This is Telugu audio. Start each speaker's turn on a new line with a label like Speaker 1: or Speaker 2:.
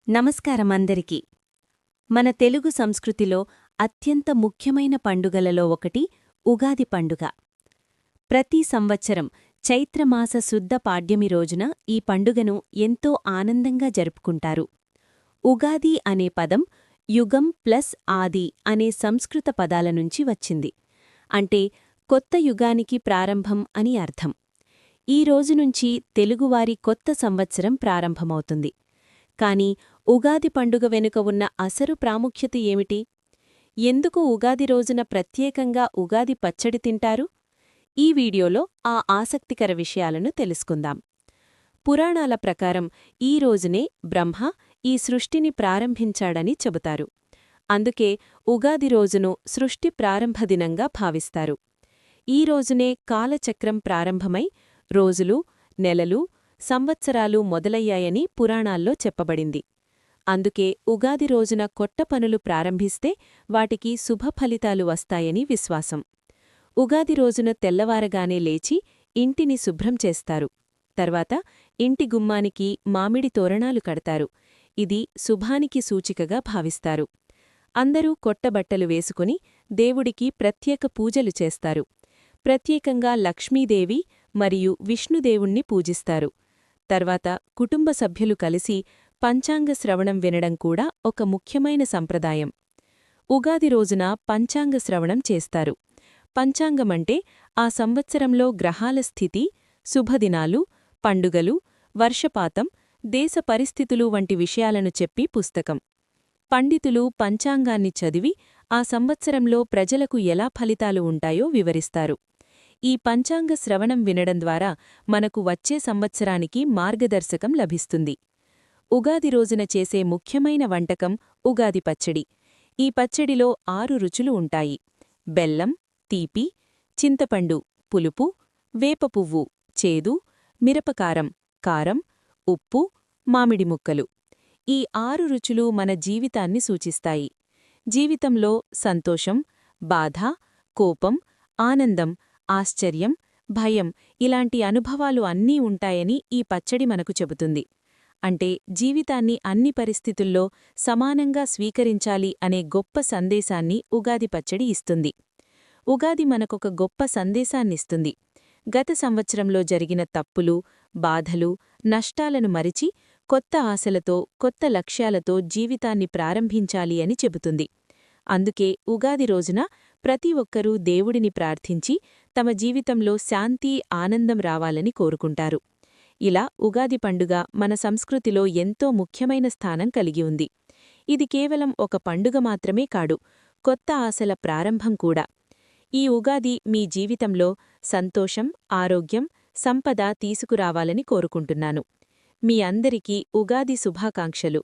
Speaker 1: నమస్కారం అందరికీ. మన తెలుగు సంస్కృతిలో అత్యంత ముఖ్యమైన పండుగలలో ఒకటి ఉగాది పండుగ. ప్రతి సంవత్సరం చైత్రమాస శుద్ధ పాడ్యమి రోజున ఈ పండుగను ఎంతో ఆనందంగా జరుపుకుంటారు. ఉగాది అనే పదం యుగం ప్లస్ ఆది అనే సంస్కృత పదాల నుంచి వచ్చింది. అంటే కొత్త యుగానికి ప్రారంభం అని అర్థం. ఈ రోజునుంచి తెలుగువారి కొత్త సంవత్సరం ప్రారంభమవుతుంది. కాని ఉగాది పండుగ వెనుక ఉన్న అసలు ప్రాముఖ్యత ఏమిటి? ఎందుకు ఉగాది రోజున ప్రత్యేకంగా ఉగాది పచ్చడి తింటారు? ఈ వీడియోలో ఆ ఆసక్తికర విషయాలను తెలుసుకుందాం. పురాణాల ప్రకారం ఈ రోజునే బ్రహ్మ ఈ సృష్టిని ప్రారంభించాడని చెబుతారు. అందుకే ఉగాది రోజును సృష్టి ప్రారంభదినంగా భావిస్తారు. ఈ రోజునే కాలచక్రం ప్రారంభమై రోజులు, నెలలు, సంవత్సరాలు మొదలయ్యాయని పురాణాల్లో చెప్పబడింది. అందుకే ఉగాది రోజున కొత్త పనులు ప్రారంభిస్తే వాటికి శుభఫలితాలు వస్తాయని విశ్వాసం. ఉగాది రోజున తెల్లవారగానే లేచి ఇంటిని శుభ్రం చేస్తారు. తర్వాత ఇంటి గుమ్మానికి మామిడి తోరణాలు కడతారు. ఇది శుభానికి సూచికగా భావిస్తారు. అందరూ కొత్త బట్టలు వేసుకుని దేవుడికి ప్రత్యేక పూజలు చేస్తారు. ప్రత్యేకంగా లక్ష్మీదేవి మరియు విష్ణుదేవుణ్ణి పూజిస్తారు. తర్వాత కుటుంబ సభ్యులు కలిసి పంచాంగ శ్రవణం వినడం కూడా ఒక ముఖ్యమైన సంప్రదాయం. ఉగాది రోజున పంచాంగ శ్రవణం చేస్తారు. పంచాంగమంటే ఆ సంవత్సరంలో గ్రహాల స్థితి, శుభదినాలు, పండుగలు, వర్షపాతం, దేశ పరిస్థితులు వంటి విషయాలను చెప్పి పుస్తకం. పండితులు పంచాంగాన్ని చదివి ఆ సంవత్సరంలో ప్రజలకు ఎలా ఫలితాలు ఉంటాయో వివరిస్తారు. ఈ పంచాంగ శ్రవణం వినడం ద్వారా మనకు వచ్చే సంవత్సరానికి మార్గదర్శకం లభిస్తుంది. ఉగాది రోజున చేసే ముఖ్యమైన వంటకం ఉగాది పచ్చడి. ఈ పచ్చడిలో 6 రుచులు ఉంటాయి: బెల్లం, తీపి, చింతపండు, పులుపు, వేపపువ్వు, చేదు, మిరపకారం, కారం, ఉప్పు, మామిడి ముక్కలు. ఈ 6 రుచులు మన జీవితాన్ని సూచిస్తాయి. జీవితంలో సంతోషం, బాధ, కోపం, ఆనందం, ఆశ్చర్యం, భయం ఇలాంటి అనుభవాలు అన్నీ ఉంటాయని ఈ పచ్చడి మనకు చెబుతుంది. అంటే జీవితాన్ని అన్ని పరిస్థితుల్లో సమానంగా స్వీకరించాలి అనే గొప్ప సందేశాన్ని ఉగాది పచ్చడి ఇస్తుంది. ఉగాది మనకొక గొప్ప సందేశాన్నిస్తుంది. గత సంవత్సరంలో జరిగిన తప్పులు, బాధలు, నష్టాలను మరిచి కొత్త ఆశలతో, కొత్త లక్ష్యాలతో జీవితాన్ని ప్రారంభించాలి అని చెబుతుంది. అందుకే ఉగాది రోజున ప్రతి ఒక్కరూ దేవుడిని ప్రార్థించి తమ జీవితంలో శాంతి, ఆనందం రావాలని కోరుకుంటారు. ఇలా ఉగాది పండుగ మన సంస్కృతిలో ఎంతో ముఖ్యమైన స్థానం కలిగి ఉంది. ఇది కేవలం ఒక పండుగ మాత్రమే కాదు, కొత్త ఆశల ప్రారంభం కూడా. ఈ ఉగాది మీ జీవితంలో సంతోషం, ఆరోగ్యం, సంపద తీసుకురావాలని కోరుకుంటున్నాను. మీ అందరికీ ఉగాది శుభాకాంక్షలు.